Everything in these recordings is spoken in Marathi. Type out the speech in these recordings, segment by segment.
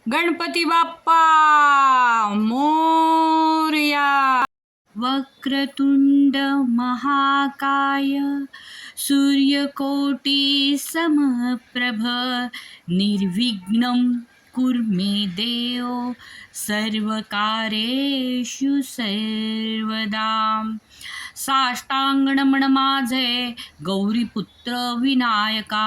गणपती बाप्पा मोरया. वक्रतुंड महाकाय सूर्यकोटी समप्रभ निर्विघ्नं कुरु मे देव सर्वकार्येषु सर्वदा. साष्टांग नमन माझे गौरीपुत्र विनायका,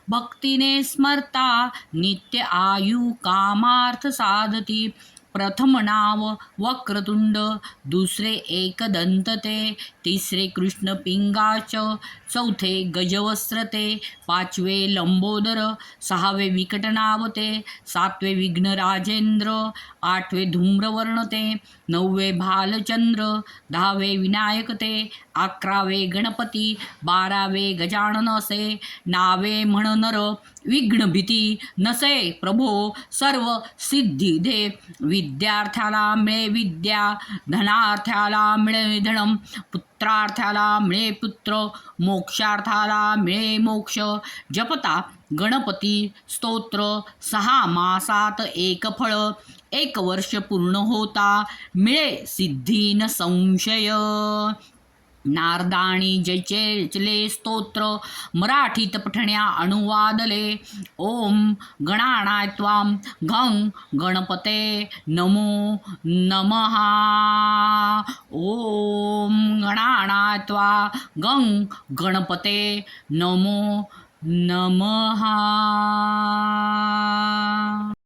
भक्तीने स्मरता नित्य आयु कामार्थ साधती. प्रथम नाव वक्रतुंड, दुसरे एकदंत ते, तिसरे कृष्ण पिंगाच, चौथे गजवस्त्र ते, पाचवे लंबोदर, सहावे विकटनाव ते, सातवे विघ्नराजेंद्र, आठवे धूम्रवर्ण ते, नववे भालचंद्र, दहावे विनायक ते, अकरावे गणपती, बारावे गजानन असे नावे म्हण नर. विघ्न भीती नसे प्रभो सर्व सिद्धी दे. विद्यार्थ्याला मिळे विद्या, धनार्थ्याला मिळे धनम, पुत्रार्थ्याला मिळे पुत्र, मोक्षार्थाला मिळे मोक्ष. जपता गणपती स्तोत्र 6 मासात एक फळ, 1 वर्ष पूर्ण होता मिळे सिद्धी न संशय. नारदाणी जयचले स्तोत्र मराठीत पठण्या अनुवादले. ओम गणानाय त्वां गं गणपते नमो नमः. ओम गणानाय त्वा गं गणपते नमो नमः.